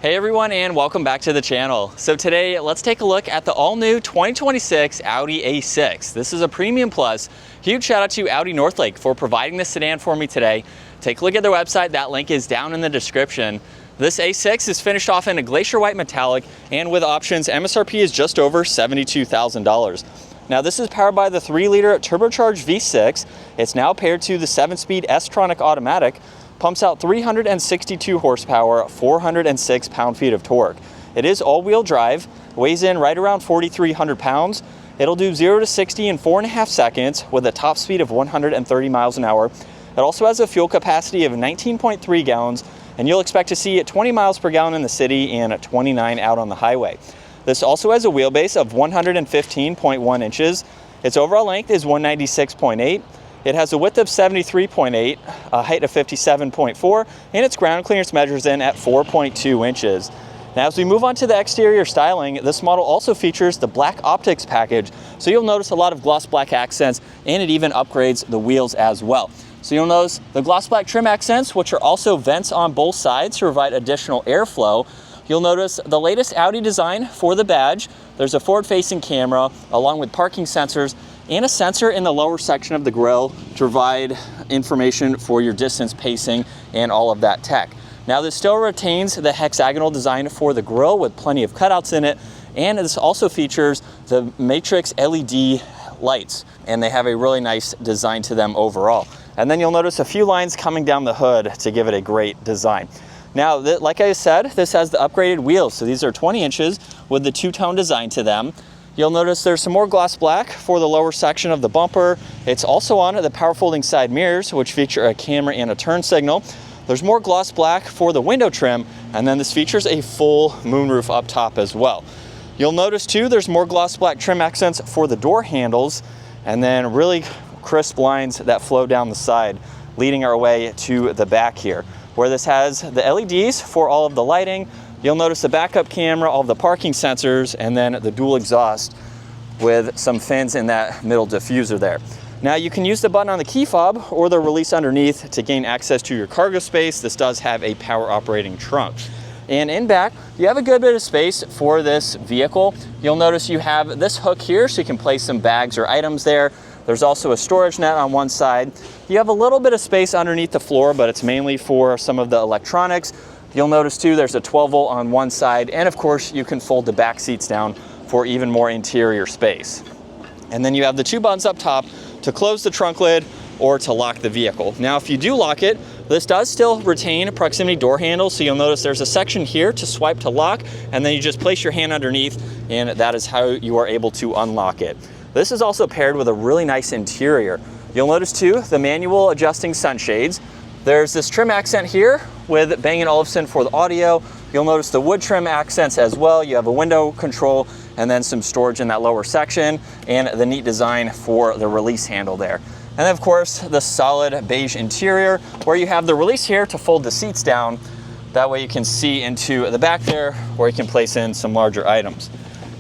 Hey everyone, and welcome back to the channel. So today, let's take a look at the all-new 2026 Audi A6. This is a Premium Plus. Huge shout out to Audi Northlake for providing this sedan for me today. Take a look at their website. That link is down in the description. This A6 is finished off in a glacier white metallic, and with options, MSRP is just over $72,000. Now this is powered by the 3-liter turbocharged V6. It's now paired to the 7-speed S-Tronic automatic. Pumps out 362 horsepower, 406 pound-feet of torque. It is all-wheel drive, weighs in right around 4,300 pounds. It'll do 0 to 60 in 4.5 seconds with a top speed of 130 miles an hour. It also has a fuel capacity of 19.3 gallons, and you'll expect to see 20 miles per gallon in the city and 29 out on the highway. This also has a wheelbase of 115.1 inches. Its overall length is 196.8. It has a width of 73.8, a height of 57.4, and its ground clearance measures in at 4.2 inches. Now, as we move on to the exterior styling, this model also features the black optics package. So you'll notice a lot of gloss black accents, and it even upgrades the wheels as well. So you'll notice the gloss black trim accents, which are also vents on both sides to provide additional airflow. You'll notice the latest Audi design for the badge. There's a forward-facing camera along with parking sensors and a sensor in the lower section of the grille to provide information for your distance pacing and all of that tech. Now this still retains the hexagonal design for the grille with plenty of cutouts in it, and this also features the matrix LED lights, and they have a really nice design to them overall. And then you'll notice a few lines coming down the hood to give it a great design. Now, like I said, this has the upgraded wheels. So these are 20 inches with the two-tone design to them. You'll notice there's some more gloss black for the lower section of the bumper. It's also on the power folding side mirrors, which feature a camera and a turn signal. There's more gloss black for the window trim, and then this features a full moonroof up top as well. You'll notice too, there's more gloss black trim accents for the door handles, and then really crisp lines that flow down the side, leading our way to the back here, where this has the LEDs for all of the lighting. You'll notice the backup camera, all of the parking sensors, and then the dual exhaust with some fins in that middle diffuser there. Now you can use the button on the key fob or the release underneath to gain access to your cargo space. This does have a power operating trunk. And in back, you have a good bit of space for this vehicle. You'll notice you have this hook here so you can place some bags or items there. There's also a storage net on one side. You have a little bit of space underneath the floor, but it's mainly for some of the electronics. You'll notice too, there's a 12 volt on one side, and of course you can fold the back seats down for even more interior space. And then you have the two buttons up top to close the trunk lid or to lock the vehicle. Now, if you do lock it, this does still retain proximity door handles, so you'll notice there's a section here to swipe to lock, and then you just place your hand underneath, and that is how you are able to unlock it. This is also paired with a really nice interior. You'll notice too, the manual adjusting sunshades. There's this trim accent here with Bang & Olufsen for the audio. You'll notice the wood trim accents as well. You have a window control and then some storage in that lower section, and the neat design for the release handle there. And then of course, the solid beige interior where you have the release here to fold the seats down. That way you can see into the back there where you can place in some larger items.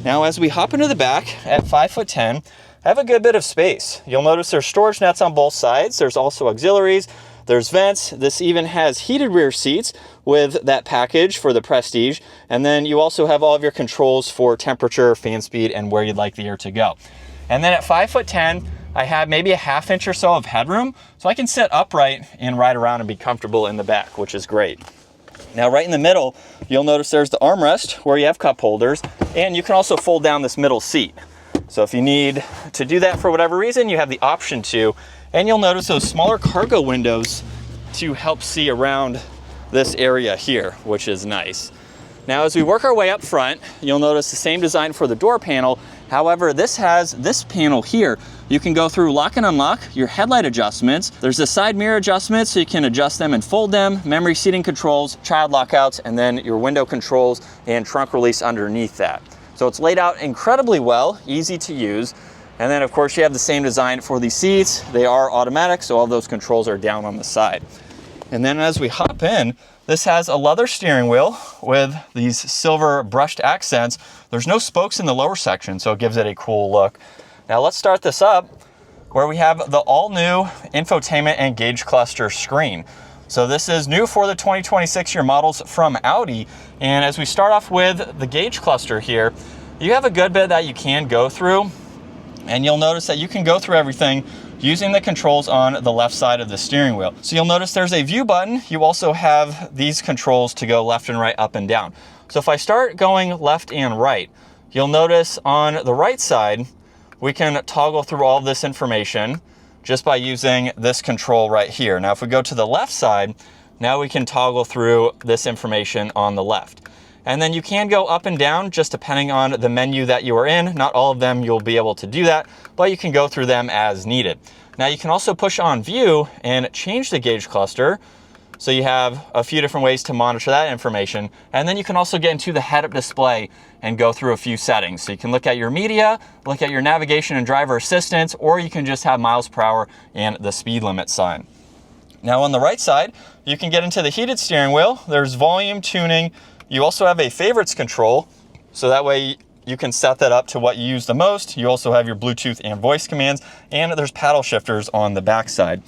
Now, as we hop into the back at 5'10", I have a good bit of space. You'll notice there's storage nets on both sides. There's also auxiliaries. There's vents. This even has heated rear seats with that package for the Prestige. And then you also have all of your controls for temperature, fan speed, and where you'd like the air to go. And then at 5'10", I have maybe a ½ inch or so of headroom, so I can sit upright and ride around and be comfortable in the back, which is great. Now, right in the middle, you'll notice there's the armrest where you have cup holders, and you can also fold down this middle seat. So if you need to do that for whatever reason, you have the option to. And you'll notice those smaller cargo windows to help see around this area here, which is nice. Now, as we work our way up front, you'll notice the same design for the door panel. However, this has this panel here. You can go through lock and unlock your headlight adjustments. There's the side mirror adjustments, so you can adjust them and fold them, memory seating controls, child lockouts, and then your window controls and trunk release underneath that. So it's laid out incredibly well, easy to use. And then of course you have the same design for the seats. They are automatic, so all those controls are down on the side. And then as we hop in, this has a leather steering wheel with these silver brushed accents. There's no spokes in the lower section, so it gives it a cool look. Now let's start this up where we have the all-new infotainment and gauge cluster screen. So this is new for the 2026 year models from Audi. And as we start off with the gauge cluster here, you have a good bit that you can go through. And you'll notice that you can go through everything using the controls on the left side of the steering wheel. So you'll notice there's a view button. You also have these controls to go left and right, up and down. So if I start going left and right, you'll notice on the right side, we can toggle through all of this information just by using this control right here. Now, if we go to the left side, now we can toggle through this information on the left. And then you can go up and down just depending on the menu that you are in. Not all of them you'll be able to do that, but you can go through them as needed. Now you can also push on view and change the gauge cluster. So you have a few different ways to monitor that information. And then you can also get into the head-up display and go through a few settings. So you can look at your media, look at your navigation and driver assistance, or you can just have miles per hour and the speed limit sign. Now on the right side, you can get into the heated steering wheel. There's volume tuning. You also have a favorites control, so that way you can set that up to what you use the most. You also have your Bluetooth and voice commands, and there's paddle shifters on the back side.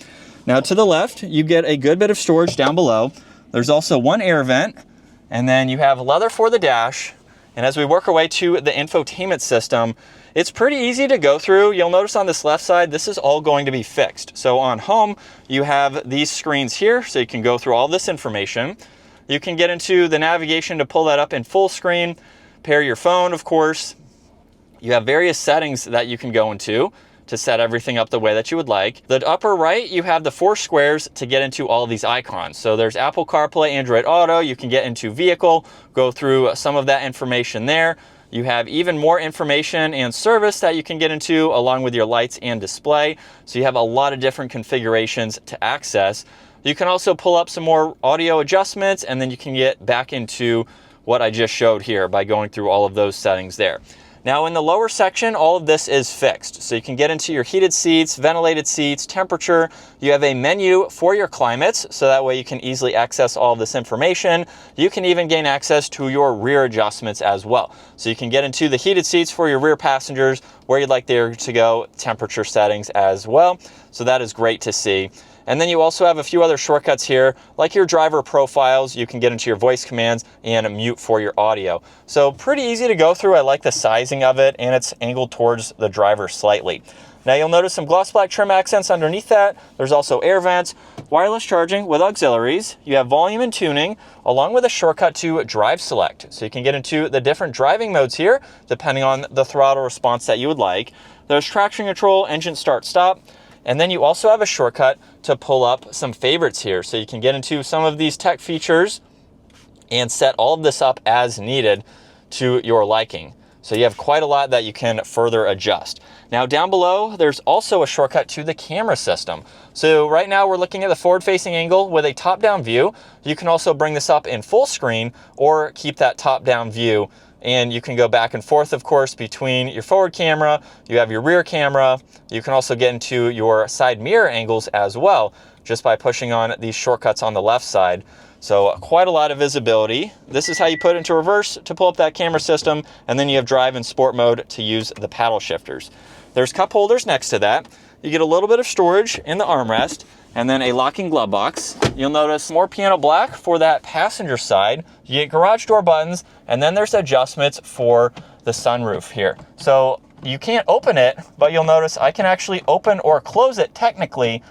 Now to the left, you get a good bit of storage down below. There's also one air vent, and then you have leather for the dash. And as we work our way to the infotainment system, it's pretty easy to go through. You'll notice on this left side, this is all going to be fixed. So on home, you have these screens here, so you can go through all this information. You can get into the navigation to pull that up in full screen, pair your phone, of course. You have various settings that you can go into to set everything up the way that you would like. The upper right, you have the 4 squares to get into all of these icons. So there's Apple CarPlay, Android Auto. You can get into vehicle, go through some of that information there. You have even more information and service that you can get into along with your lights and display. So you have a lot of different configurations to access. You can also pull up some more audio adjustments, and then you can get back into what I just showed here by going through all of those settings there. Now in the lower section, all of this is fixed. So you can get into your heated seats, ventilated seats, temperature. You have a menu for your climates, so that way you can easily access all of this information. You can even gain access to your rear adjustments as well. So you can get into the heated seats for your rear passengers, where you'd like there to go, temperature settings as well. So that is great to see. And then you also have a few other shortcuts here, like your driver profiles. You can get into your voice commands and mute for your audio. So pretty easy to go through. I like the sizing of it, and it's angled towards the driver slightly. Now you'll notice some gloss black trim accents underneath that. There's also air vents, wireless charging with auxiliaries. You have volume and tuning, along with a shortcut to drive select. So you can get into the different driving modes here, depending on the throttle response that you would like. There's traction control, engine start stop. And then you also have a shortcut to pull up some favorites here. So you can get into some of these tech features and set all of this up as needed to your liking. So you have quite a lot that you can further adjust. Now down below, there's also a shortcut to the camera system. So right now we're looking at the forward-facing angle with a top-down view. You can also bring this up in full screen or keep that top-down view. And you can go back and forth, of course, between your forward camera, you have your rear camera. You can also get into your side mirror angles as well, just by pushing on these shortcuts on the left side. So quite a lot of visibility. This is how you put it into reverse to pull up that camera system, and then you have drive and sport mode to use the paddle shifters. There's cup holders next to that. You get a little bit of storage in the armrest, and then a locking glove box. You'll notice more piano black for that passenger side. You get garage door buttons, and then there's adjustments for the sunroof here. So you can't open it, but you'll notice I can actually open or close it technically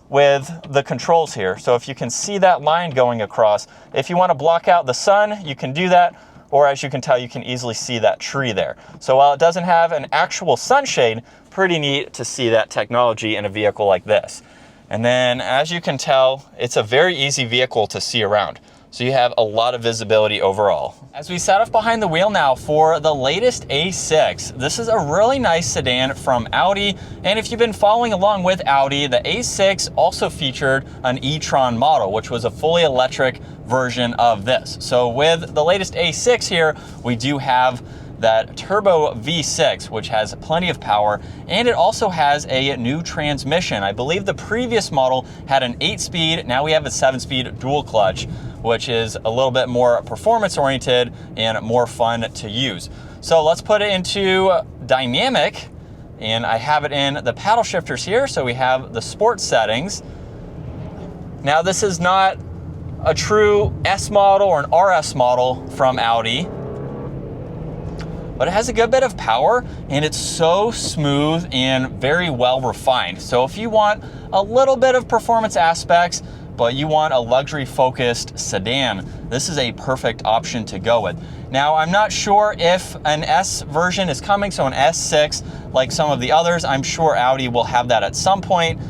with the controls here. So if you can see that line going across, if you want to block out the sun, you can do that. Or as you can tell, you can easily see that tree there. So while it doesn't have an actual sunshade, pretty neat to see that technology in a vehicle like this. And then as you can tell, it's a very easy vehicle to see around. So you have a lot of visibility overall. As we set up behind the wheel now for the latest A6, this is a really nice sedan from Audi. And if you've been following along with Audi, the A6 also featured an e-tron model, which was a fully electric version of this. So with the latest A6 here, we do have that turbo V6, which has plenty of power, and it also has a new transmission. I believe the previous model had an 8-speed, now we have a 7-speed dual clutch, which is a little bit more performance oriented and more fun to use. So let's put it into dynamic, and I have it in the paddle shifters here. So we have the sport settings. Now, this is not a true S model or an RS model from Audi, but it has a good bit of power and it's so smooth and very well refined. So if you want a little bit of performance aspects, but you want a luxury focused sedan, this is a perfect option to go with. Now, I'm not sure if an S version is coming, so an S6 like some of the others. I'm sure Audi will have that at some point.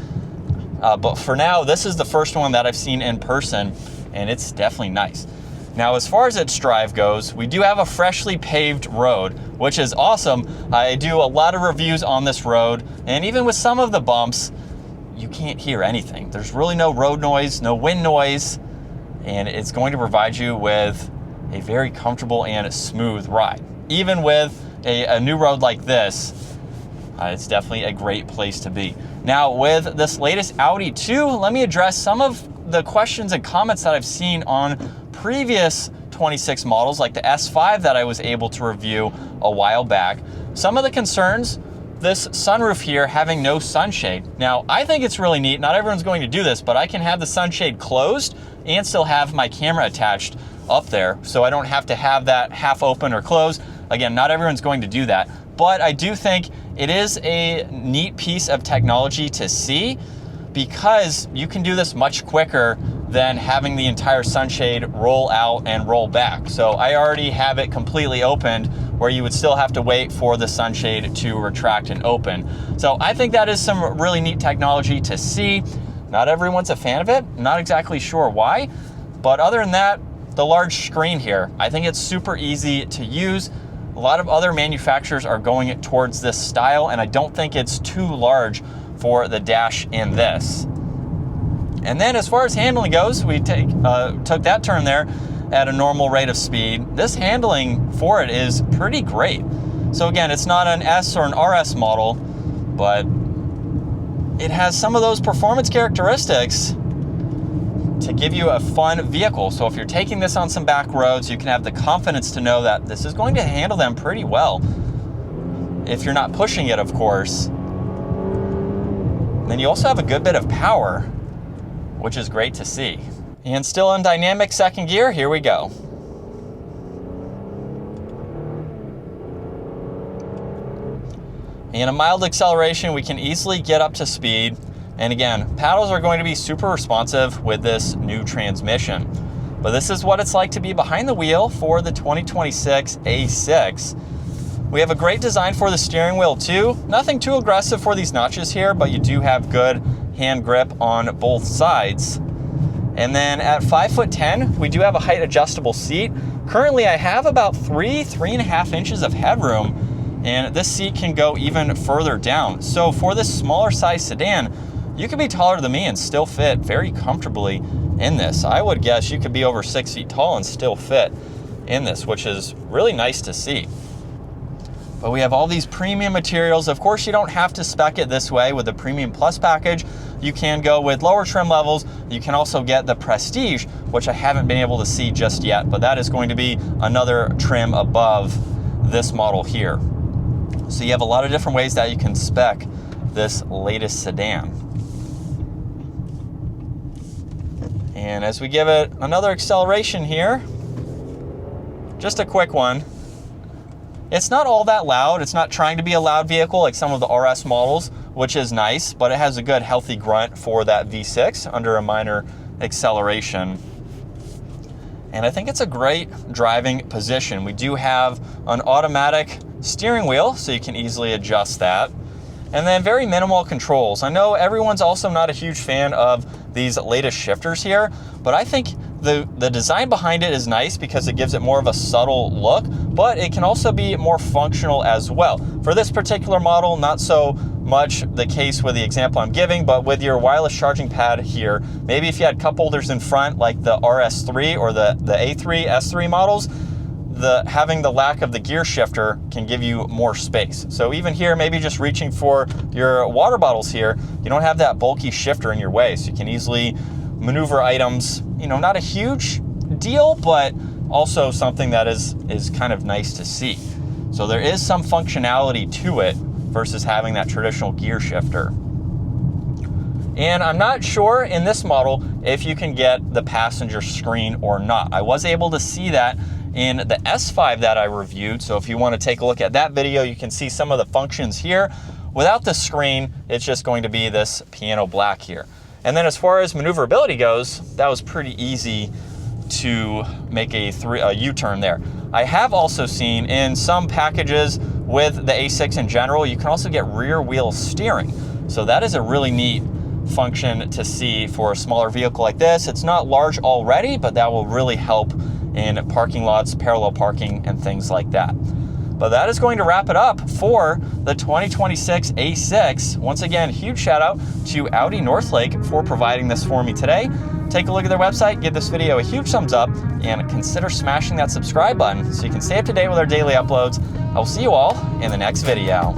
But for now, this is the first one that I've seen in person, and it's definitely nice. Now, as far as its drive goes, we do have a freshly paved road, which is awesome. I do a lot of reviews on this road, and even with some of the bumps, you can't hear anything. There's really no road noise, no wind noise, and it's going to provide you with a very comfortable and smooth ride. Even with a new road like this, it's definitely a great place to be. Now, with this latest Audi 2, let me address some of the questions and comments that I've seen on previous 26 models, like the S5 that I was able to review a while back. Some of the concerns, this sunroof here having no sunshade. Now, I think it's really neat. Not everyone's going to do this, but I can have the sunshade closed and still have my camera attached up there, so I don't have to have that half open or closed. Again, not everyone's going to do that, but I do think it is a neat piece of technology to see, because you can do this much quicker than having the entire sunshade roll out and roll back. So I already have it completely opened, where you would still have to wait for the sunshade to retract and open. So I think that is some really neat technology to see. Not everyone's a fan of it, not exactly sure why, but other than that, the large screen here, I think it's super easy to use. A lot of other manufacturers are going towards this style, and I don't think it's too large for the dash in this. And then as far as handling goes, we took that turn there at a normal rate of speed. This handling for it is pretty great. So again, it's not an S or an RS model, but it has some of those performance characteristics to give you a fun vehicle. So if you're taking this on some back roads, you can have the confidence to know that this is going to handle them pretty well. If you're not pushing it, of course. Then you also have a good bit of power, which is great to see. And still in dynamic second gear, here we go. And a mild acceleration, we can easily get up to speed. And again, paddles are going to be super responsive with this new transmission. But this is what it's like to be behind the wheel for the 2026 A6. We have a great design for the steering wheel too. Nothing too aggressive for these notches here, but you do have good hand grip on both sides. And then at 5'10", we do have a height adjustable seat. Currently, I have about 3.5 inches of headroom, and this seat can go even further down. So for this smaller size sedan, you could be taller than me and still fit very comfortably in this. I would guess you could be over 6 feet tall and still fit in this, which is really nice to see. But we have all these premium materials. Of course, you don't have to spec it this way with the Premium Plus package. You can go with lower trim levels. You can also get the Prestige, which I haven't been able to see just yet, but that is going to be another trim above this model here. So you have a lot of different ways that you can spec this latest sedan. And as we give it another acceleration here, just a quick one, it's not all that loud. It's not trying to be a loud vehicle like some of the RS models, which is nice, but it has a good healthy grunt for that V6 under a minor acceleration. And I think it's a great driving position. We do have an automatic steering wheel, so you can easily adjust that. And then very minimal controls. I know everyone's also not a huge fan of these latest shifters here, but I think the design behind it is nice because it gives it more of a subtle look, but it can also be more functional as well. For this particular model, not so much the case with the example I'm giving, but with your wireless charging pad here, maybe if you had cup holders in front like the RS3 or the A3, S3 models, having the lack of the gear shifter can give you more space. So even here, maybe just reaching for your water bottles here, you don't have that bulky shifter in your way, so you can easily maneuver items, not a huge deal, but also something that is kind of nice to see. So there is some functionality to it versus having that traditional gear shifter. And I'm not sure in this model if you can get the passenger screen or not. I was able to see that in the S5 that I reviewed. So if you want to take a look at that video, you can see some of the functions here. Without the screen, it's just going to be this piano black here. And then as far as maneuverability goes, that was pretty easy to make a U-turn there. I have also seen in some packages with the A6 in general, you can also get rear wheel steering. So that is a really neat function to see for a smaller vehicle like this. It's not large already, but that will really help in parking lots, parallel parking, and things like that. But that is going to wrap it up for the 2026 A6. Once again, huge shout out to Audi Northlake for providing this for me today. Take a look at their website, give this video a huge thumbs up, and consider smashing that subscribe button so you can stay up to date with our daily uploads. I will see you all in the next video.